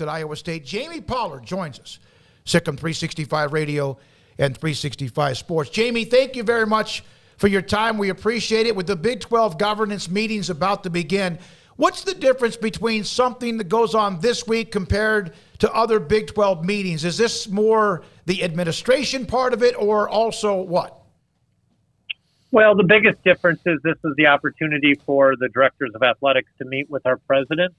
at Iowa State. Jamie Pollard joins us, Sikkim 365 Radio and 365 Sports. Jamie, thank you very much for your time. We appreciate it. With the Big 12 governance meetings about to begin, what's the difference between something that goes on this week compared to other Big 12 meetings? Is this more the administration part of it, or also what? Well, the biggest difference is this is the opportunity for the directors of athletics to meet with our president.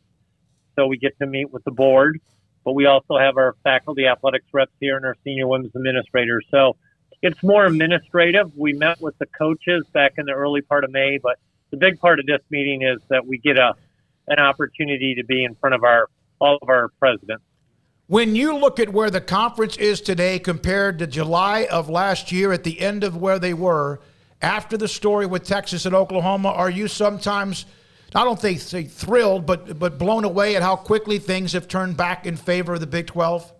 So we get to meet with the board, but we also have our faculty athletics reps here and our senior women's administrators. So it's more administrative. We met with the coaches back in the early part of May, but the big part of this meeting is that we get an opportunity to be in front of all of our presidents. When you look at where the conference is today compared to July of last year at the end of where they were, after the story with Texas and Oklahoma, are you sometimes, I don't think say thrilled, but blown away at how quickly things have turned back in favor of the Big 12?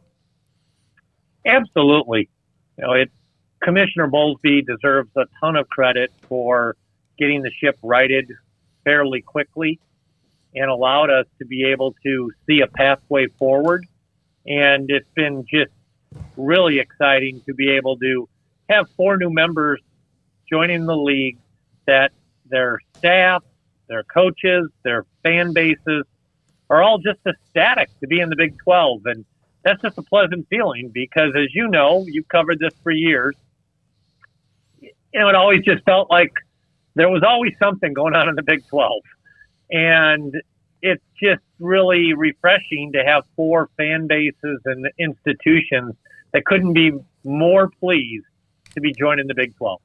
Absolutely. Commissioner Bowlsby deserves a ton of credit for getting the ship righted fairly quickly and allowed us to be able to see a pathway forward. And it's been just really exciting to be able to have 4 new members joining the league, that their staff, their coaches, their fan bases are all just ecstatic to be in the Big 12. And that's just a pleasant feeling because, as you know, you've covered this for years. It always just felt like there was always something going on in the Big 12. And it's just really refreshing to have 4 fan bases and institutions that couldn't be more pleased to be joining the Big 12.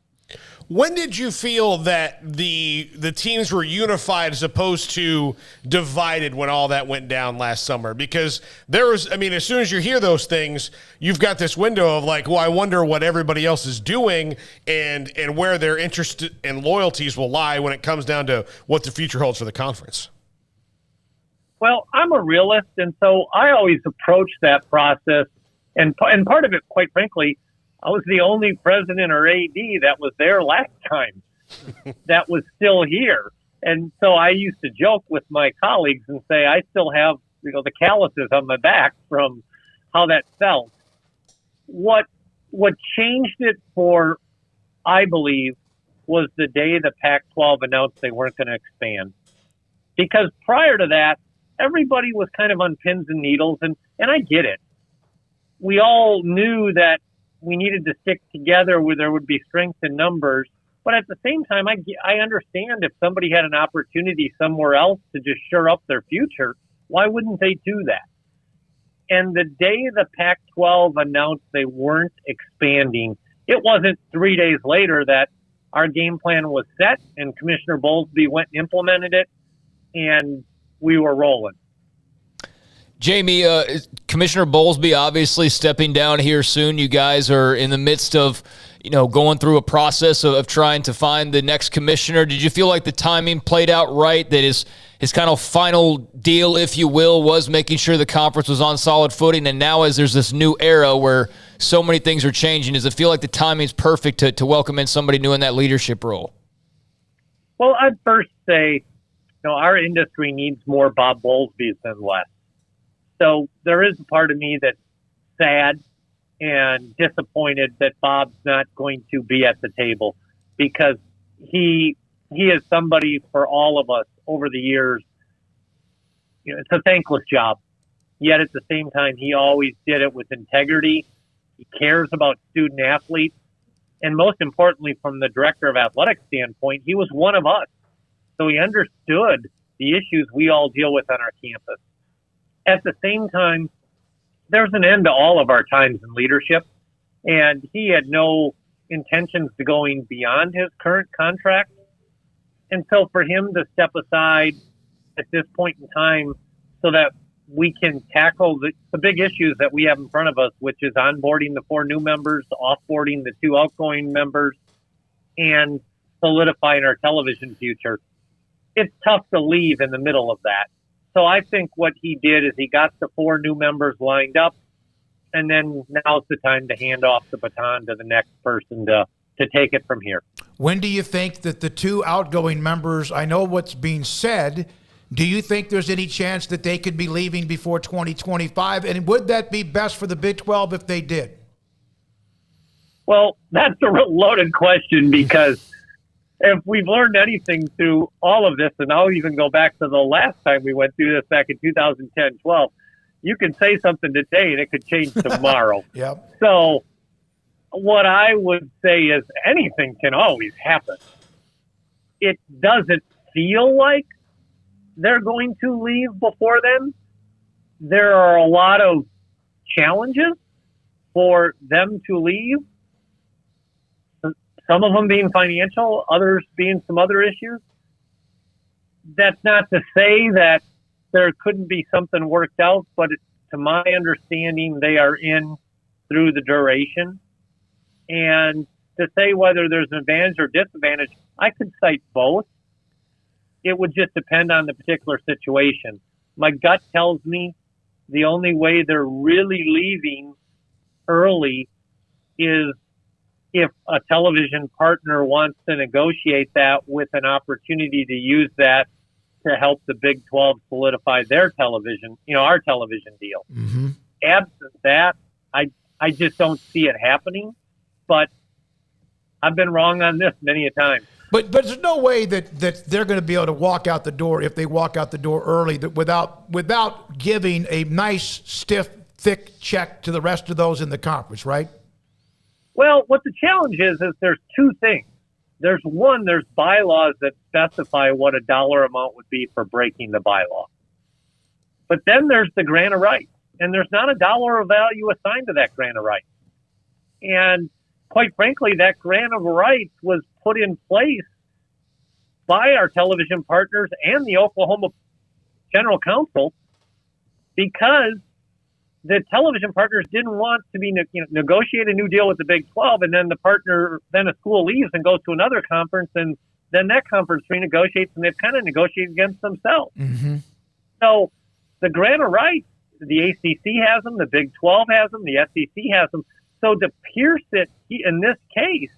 When did you feel that the teams were unified as opposed to divided when all that went down last summer? Because as soon as you hear those things, you've got this window of like, well, I wonder what everybody else is doing and where their interest and loyalties will lie when it comes down to what the future holds for the conference. Well, I'm a realist, and so I always approach that process. And part of it, quite frankly, I was the only president or AD that was there last time that was still here. And so I used to joke with my colleagues and say, I still have, the calluses on my back from how that felt. What changed it for, I believe, was the day the Pac-12 announced they weren't going to expand. Because prior to that, everybody was kind of on pins and needles, and I get it. We all knew that we needed to stick together where there would be strength in numbers. But at the same time, I understand if somebody had an opportunity somewhere else to just shore up their future, why wouldn't they do that? And the day the Pac-12 announced they weren't expanding, it wasn't 3 days later that our game plan was set and Commissioner Bowlsby went and implemented it, and we were rolling. Jamie, Commissioner Bowlsby obviously stepping down here soon. You guys are in the midst of, going through a process of trying to find the next commissioner. Did you feel like the timing played out right, that his kind of final deal, if you will, was making sure the conference was on solid footing? And now as there's this new era where so many things are changing, does it feel like the timing's perfect to welcome in somebody new in that leadership role? Well, I'd first say, our industry needs more Bob Bowlsbys than less. So there is a part of me that's sad and disappointed that Bob's not going to be at the table, because he is somebody for all of us over the years. It's a thankless job, yet at the same time, he always did it with integrity. He cares about student athletes. And most importantly, from the director of athletics standpoint, he was one of us. So he understood the issues we all deal with on our campus. At the same time, there's an end to all of our times in leadership, and he had no intentions to going beyond his current contract. And so for him to step aside at this point in time so that we can tackle the big issues that we have in front of us, which is onboarding the 4 new members, offboarding the 2 outgoing members, and solidifying our television future, it's tough to leave in the middle of that. So I think what he did is he got the 4 new members lined up, and then now's the time to hand off the baton to the next person to take it from here. When do you think that the 2 outgoing members, I know what's being said, Do you think there's any chance that they could be leaving before 2025? And would that be best for the Big 12 if they did? Well, that's a real loaded question, because if we've learned anything through all of this, and I'll even go back to the last time we went through this back in 2010-12, you can say something today and it could change tomorrow. Yep. So what I would say is anything can always happen. It doesn't feel like they're going to leave before then. There are a lot of challenges for them to leave. Some of them being financial, others being some other issues. That's not to say that there couldn't be something worked out, but to my understanding, they are in through the duration. And to say whether there's an advantage or disadvantage, I could cite both. It would just depend on the particular situation. My gut tells me the only way they're really leaving early is if a television partner wants to negotiate that with an opportunity to use that to help the Big 12 solidify their television, our television deal. Mm-hmm. Absent that, I just don't see it happening. But I've been wrong on this many a time. But there's no way that they're going to be able to walk out the door if they walk out the door early without giving a nice, stiff, thick check to the rest of those in the conference, right? Well, what the challenge is there's two things. There's bylaws that specify what a dollar amount would be for breaking the bylaw. But then there's the grant of rights, and there's not a dollar of value assigned to that grant of rights. And quite frankly, that grant of rights was put in place by our television partners and the Oklahoma General Counsel because the television partners didn't want to be negotiate a new deal with the Big 12, and then a school leaves and goes to another conference, and then that conference renegotiates, and they've kind of negotiated against themselves. Mm-hmm. So the grant of rights, the ACC has them, the Big 12 has them, the SEC has them. So to pierce it in this case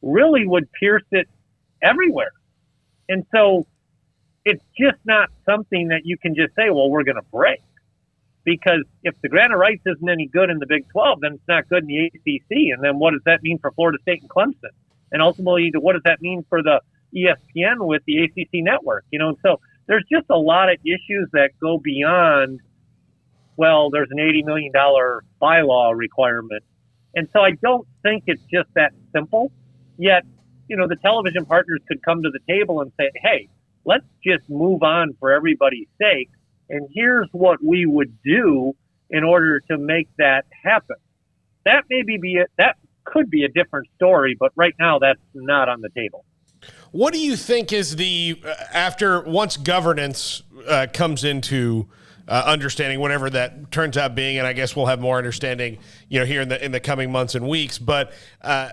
really would pierce it everywhere. And so it's just not something that you can just say, well, we're going to break. Because if the grant of rights isn't any good in the Big 12, then it's not good in the ACC. And then what does that mean for Florida State and Clemson? And ultimately, what does that mean for the ESPN with the ACC network? So there's just a lot of issues that go beyond, well, there's an $80 million bylaw requirement. And so I don't think it's just that simple. Yet, the television partners could come to the table and say, hey, let's just move on for everybody's sake. And here's what we would do in order to make that happen. That that could be a different story, but right now that's not on the table. What do you think is once governance comes into understanding, whatever that turns out being, and I guess we'll have more understanding, here in the coming months and weeks. But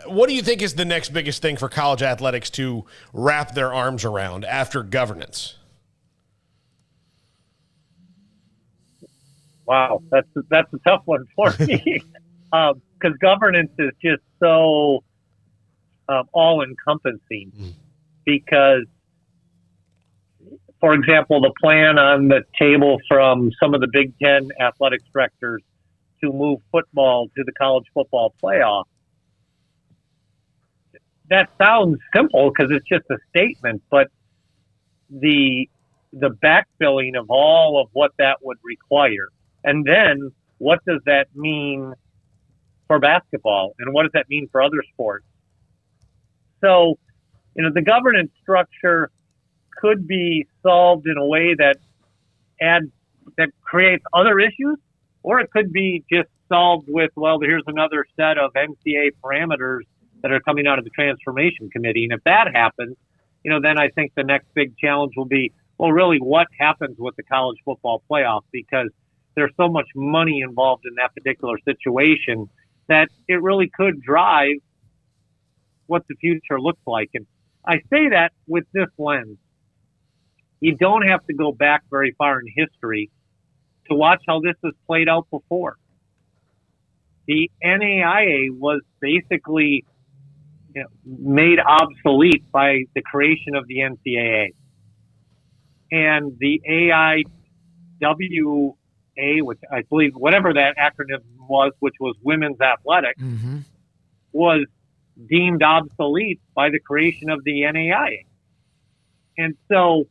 what do you think is the next biggest thing for college athletics to wrap their arms around after governance? Wow, that's a tough one for me because governance is just so all-encompassing. Because, for example, the plan on the table from some of the Big Ten athletics directors to move football to the college football playoff, that sounds simple because it's just a statement, but the backfilling of all of what that would require. And then what does that mean for basketball? And what does that mean for other sports? So, the governance structure could be solved in a way that creates other issues, or it could be just solved with, well, here's another set of NCAA parameters that are coming out of the Transformation Committee. And if that happens, then I think the next big challenge will be, well, really what happens with the college football playoff? Because there's so much money involved in that particular situation that it really could drive what the future looks like. And I say that with this lens. You don't have to go back very far in history to watch how this has played out before. The NAIA was basically made obsolete by the creation of the NCAA. and the AIWA, which I believe, whatever that acronym was, which was Women's Athletics, was deemed obsolete by the creation of the NAIA. And so,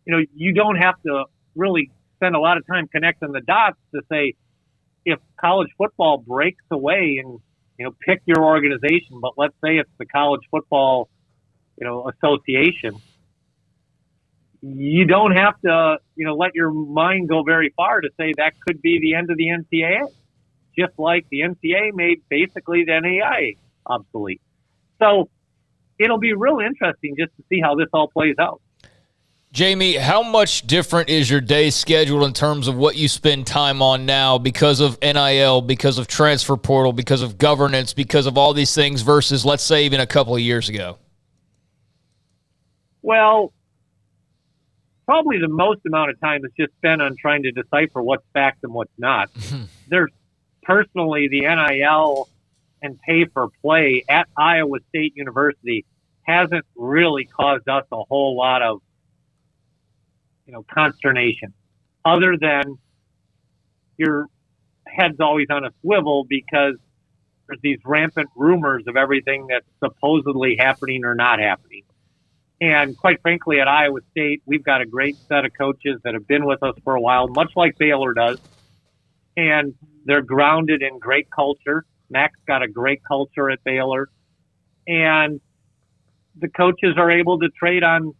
you don't have to really spend a lot of time connecting the dots to say, if college football breaks away and, pick your organization, but let's say it's the College Football, Association, you don't have to, let your mind go very far to say that could be the end of the NCAA, just like the NCAA made basically the NAIA obsolete. So it'll be real interesting just to see how this all plays out. Jamie, how much different is your day scheduled in terms of what you spend time on now because of NIL, because of transfer portal, because of governance, because of all these things versus, let's say, even a couple of years ago? Well, probably the most amount of time is just spent on trying to decipher what's fact and what's not. There's personally the NIL and pay for play at Iowa State University hasn't really caused us a whole lot of consternation, other than your head's always on a swivel because there's these rampant rumors of everything that's supposedly happening or not happening. And quite frankly, at Iowa State, we've got a great set of coaches that have been with us for a while, much like Baylor does. And they're grounded in great culture. Mac's got a great culture at Baylor. And the coaches are able to trade on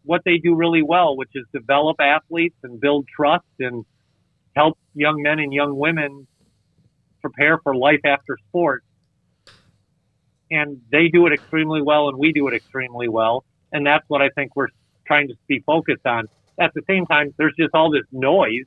what they do really well, which is develop athletes and build trust and help young men and young women prepare for life after sport. And they do it extremely well, and we do it extremely well. And that's what I think we're trying to be focused on. At the same time, there's just all this noise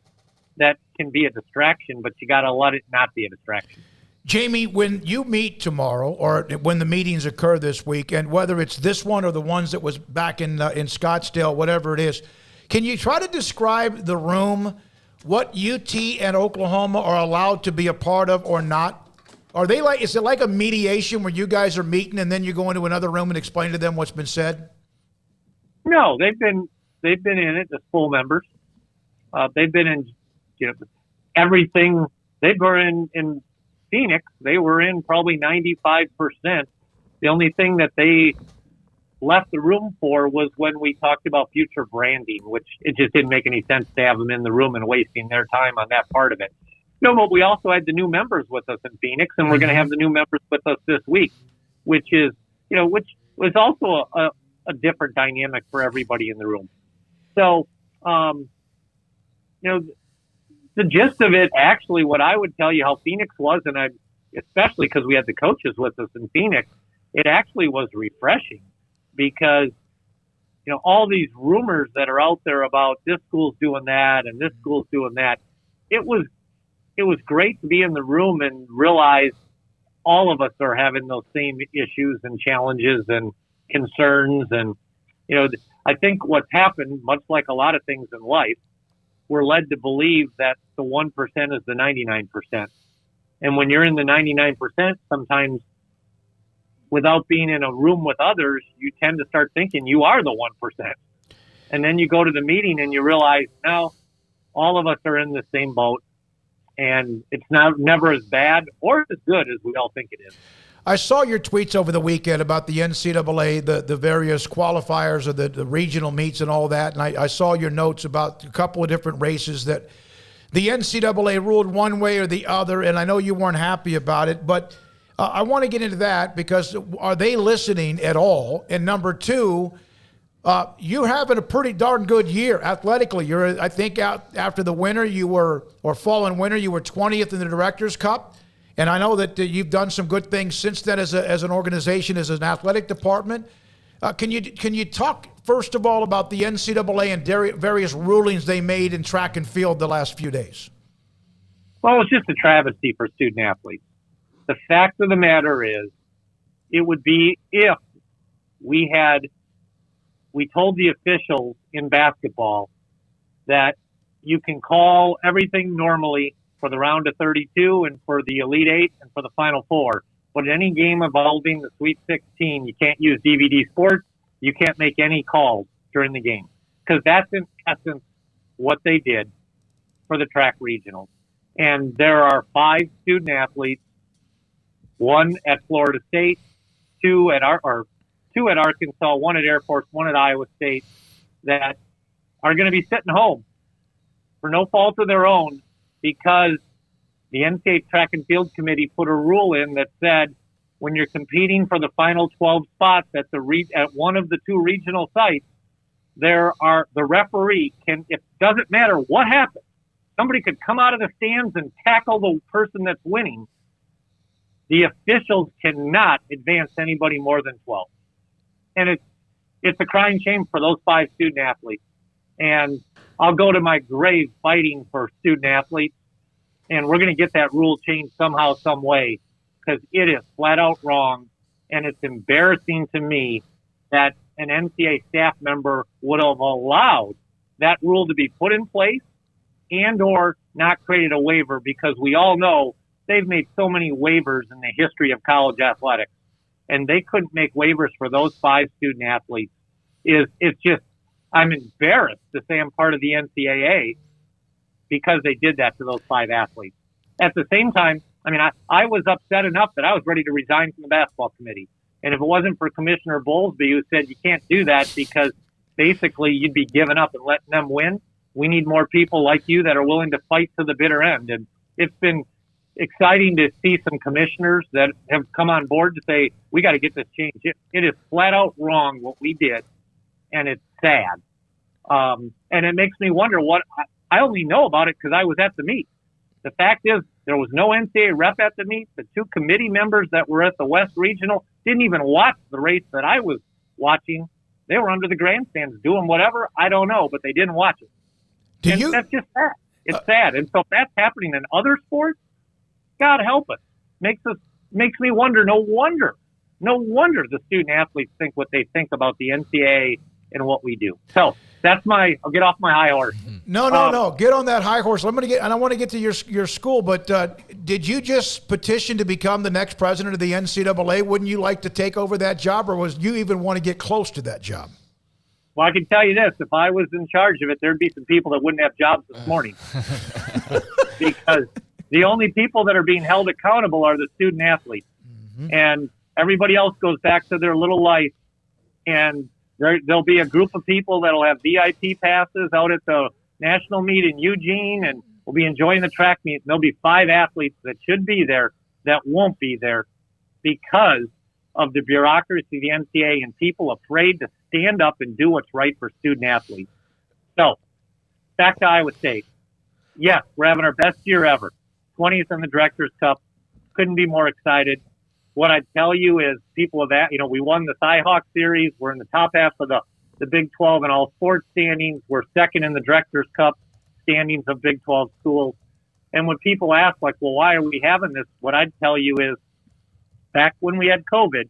that can be a distraction, but you got to let it not be a distraction. Jamie, when you meet tomorrow, or when the meetings occur this week, and whether it's this one or the ones that was back in Scottsdale, whatever it is, can you try to describe the room, what UT and Oklahoma are allowed to be a part of or not? Are they like? Is it like a mediation where you guys are meeting and then you go into another room and explain to them what's been said? No, they've been in it as full members. They've been in everything. They were in Phoenix. They were in probably 95%. The only thing that they left the room for was when we talked about future branding, which it just didn't make any sense to have them in the room and wasting their time on that part of it. No, but we also had the new members with us in Phoenix, and we're going to have the new members with us this week, which is, which was also a different dynamic for everybody in the room. So, the gist of it, actually, what I would tell you how Phoenix was, and especially because we had the coaches with us in Phoenix, it actually was refreshing because, all these rumors that are out there about this school's doing that and this school's doing that, it was great to be in the room and realize all of us are having those same issues and challenges and concerns. And, I think what's happened, much like a lot of things in life, we're led to believe that the 1% is the 99%. And when you're in the 99%, sometimes without being in a room with others, you tend to start thinking you are the 1%. And then you go to the meeting and you realize, no, all of us are in the same boat. And it's never as bad or as good as we all think it is. I saw your tweets over the weekend about the NCAA, the various qualifiers of the regional meets and all that. And I saw your notes about a couple of different races that the NCAA ruled one way or the other. And I know you weren't happy about it, but I want to get into that because are they listening at all? And number two, you're having a pretty darn good year athletically. I think out after the winter fall and winter, you were 20th in the Directors' Cup. And I know that you've done some good things since then as an organization, as an athletic department. Can you talk, first of all, about the NCAA and various rulings they made in track and field the last few days? Well, it's just a travesty for student athletes. The fact of the matter is, it would be if we told the officials in basketball that you can call everything normally for the round of 32 and for the Elite Eight and for the Final Four. But in any game involving the Sweet 16, you can't use DVD Sports. You can't make any calls during the game. because that's in essence what they did for the track regionals. And there are 5 student athletes, 1 at Florida State, 2 at Arkansas, 1 at Air Force, 1 at Iowa State, that are going to be sitting home for no fault of their own because the NCAA Track and Field Committee put a rule in that said when you're competing for the final 12 spots at one of the 2 regional sites, the referee it doesn't matter what happens. Somebody could come out of the stands and tackle the person that's winning. The officials cannot advance anybody more than 12. And it's a crying shame for those 5 student athletes. And I'll go to my grave fighting for student athletes. And we're going to get that rule changed somehow, some way, because it is flat out wrong. And it's embarrassing to me that an NCAA staff member would have allowed that rule to be put in place and or not created a waiver, because we all know they've made so many waivers in the history of college athletics, and they couldn't make waivers for those 5 student athletes. It's just, I'm embarrassed to say I'm part of the NCAA because they did that to those 5 athletes. At the same time, I mean, I was upset enough that I was ready to resign from the basketball committee. And if it wasn't for Commissioner Bowlsby, who said you can't do that because basically you'd be giving up and letting them win, we need more people like you that are willing to fight to the bitter end. And it's been exciting to see some commissioners that have come on board to say, we got to get this changed. It is flat out wrong what we did, and it's sad. And it makes me wonder I only know about it because I was at the meet. The fact is, there was no NCAA rep at the meet. The 2 committee members that were at the West Regional didn't even watch the race that I was watching. They were under the grandstands doing whatever. I don't know, but they didn't watch it. That's just sad. It's sad. And so if that's happening in other sports, God help us. Makes me wonder. No wonder the student athletes think what they think about the NCAA and what we do. So I'll get off my high horse. No. Get on that high horse. I want to get to your school, but did you just petition to become the next president of the NCAA? Wouldn't you like to take over that job, or you even want to get close to that job? Well, I can tell you this. If I was in charge of it, there'd be some people that wouldn't have jobs this morning. Because the only people that are being held accountable are the student athletes. Mm-hmm. And everybody else goes back to their little life. And there'll be a group of people that'll have VIP passes out at the national meet in Eugene, and we'll be enjoying the track meet. And there'll be 5 athletes that should be there that won't be there because of the bureaucracy of the NCAA and people afraid to stand up and do what's right for student athletes. So, back to Iowa State. Yes, we're having our best year ever. 20th in the Directors' Cup. Couldn't be more excited. What I'd tell you is people of that, we won the Cyhawk series. We're in the top half of the Big 12 in all sports standings. We're second in the Directors' Cup standings of Big 12 schools. And when people ask, well, why are we having this? What I'd tell you is, back when we had COVID,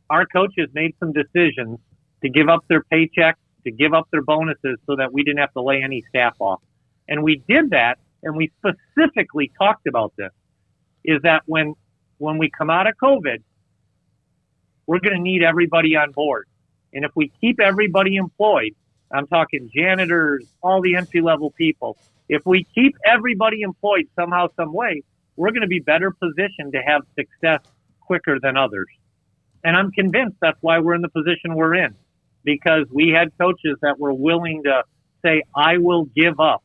our coaches made some decisions to give up their paychecks, to give up their bonuses so that we didn't have to lay any staff off. And we did that, and we specifically talked about this, is that when we come out of COVID, we're going to need everybody on board. And if we keep everybody employed, I'm talking janitors, all the entry-level people, if we keep everybody employed somehow, some way, we're going to be better positioned to have success quicker than others. And I'm convinced that's why we're in the position we're in, because we had coaches that were willing to say, I will give up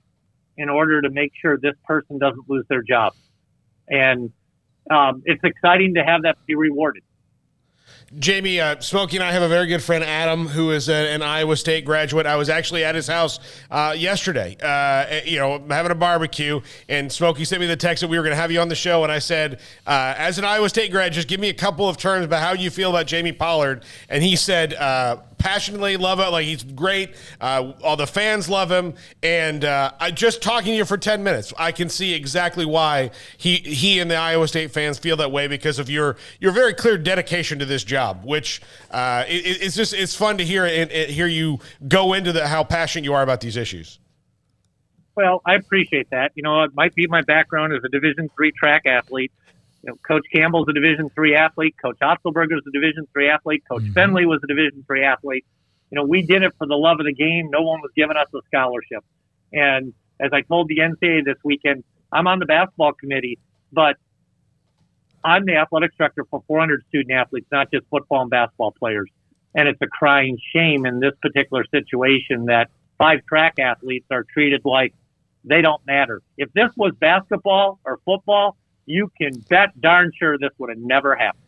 in order to make sure this person doesn't lose their job. And it's exciting to have that be rewarded. Jamie, Smokey and I have a very good friend, Adam, who is an Iowa State graduate. I was actually at his house yesterday, having a barbecue, and Smokey sent me the text that we were going to have you on the show, and I said, as an Iowa State grad, just give me a couple of terms about how you feel about Jamie Pollard, and he said, passionately love it, like he's great, all the fans love him, and I just talking to you for 10 minutes, I can see exactly why he and the Iowa State fans feel that way, because of your very clear dedication to this job, which it's fun to hear and hear you go into how passionate you are about these issues. Well, I appreciate that. It might be my background as a Division III track athlete. Coach Campbell's a Division III athlete. Coach Otzelberger's a Division III athlete. Coach Fenley was a Division III athlete. we did it for the love of the game. No one was giving us a scholarship. And as I told the NCAA this weekend, I'm on the basketball committee, but I'm the athletics director for 400 student athletes, not just football and basketball players. And it's a crying shame in this particular situation that 5 track athletes are treated like they don't matter. If this was basketball or football, you can bet darn sure this would have never happened.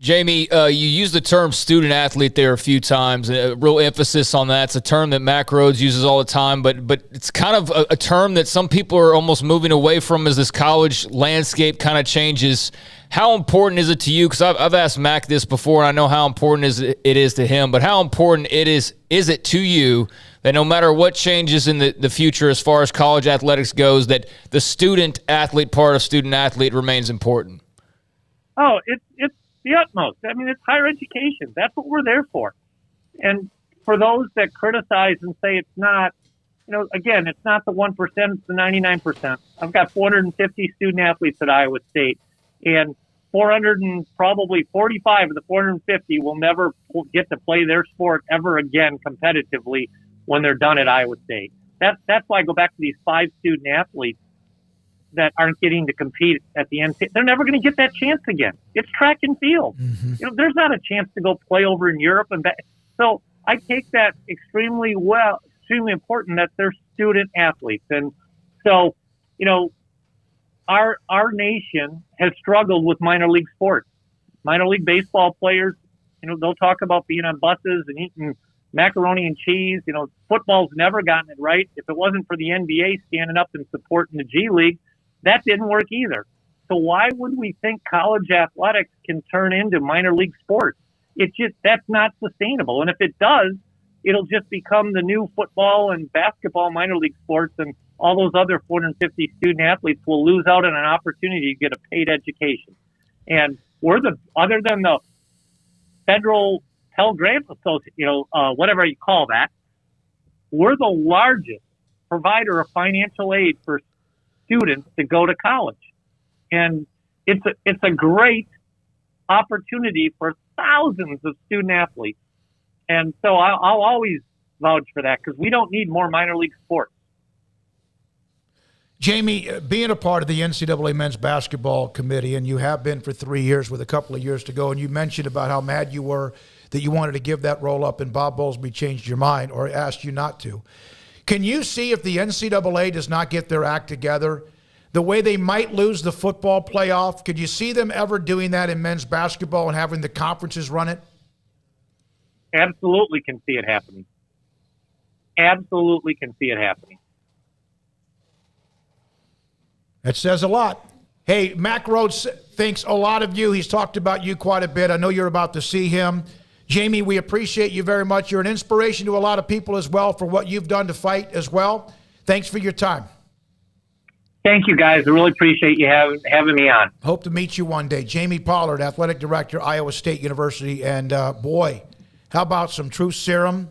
Jamie, you used the term student athlete there a few times, a real emphasis on that. It's a term that Mack Rhodes uses all the time, but it's kind of a term that some people are almost moving away from as this college landscape kind of changes. How important is it to you? Because I've asked Mack this before, and I know how important it is to him, but how important is it to you that no matter what changes in the future as far as college athletics goes, that the student athlete part of student athlete remains important? Oh, it's the utmost. I mean, it's higher education. That's what we're there for. And for those that criticize and say it's not, again, it's not the 1%, it's the 99%. I've got 450 student athletes at Iowa State, and 45 of the 450 will never get to play their sport ever again competitively when they're done at Iowa State. That's why I go back to these 5 student athletes that aren't getting to compete at the end. They're never going to get that chance again. It's track and field. Mm-hmm. There's not a chance to go play over in Europe and back. So I take that extremely important that they're student athletes. And so, our nation has struggled with minor league sports. Minor league baseball players, they'll talk about being on buses and eating macaroni and cheese. Football's never gotten it right. If it wasn't for the NBA standing up and supporting the G League, that didn't work either. So why would we think college athletics can turn into minor league sports? That's not sustainable. And if it does, it'll just become the new football and basketball minor league sports, and all those other 450 student athletes will lose out on an opportunity to get a paid education. And other than the federal Pell Grant Association, whatever you call that, we're the largest provider of financial aid for students to go to college. And it's a great opportunity for thousands of student athletes. And so I'll always vouch for that, because we don't need more minor league sports. Jamie, being a part of the NCAA men's basketball committee, and you have been for 3 years with a couple of years to go, and you mentioned about how mad you were that you wanted to give that role up and Bob Bowlsby changed your mind or asked you not to. Can you see, if the NCAA does not get their act together, the way they might lose the football playoff? Could you see them ever doing that in men's basketball and having the conferences run it? Absolutely can see it happening. Absolutely can see it happening. That says a lot. Hey, Mack Rhodes thinks a lot of you. He's talked about you quite a bit. I know you're about to see him. Jamie, we appreciate you very much. You're an inspiration to a lot of people as well for what you've done to fight as well. Thanks for your time. Thank you, guys. I really appreciate you having me on. Hope to meet you one day. Jamie Pollard, Athletic Director, Iowa State University. And boy, how about some truth serum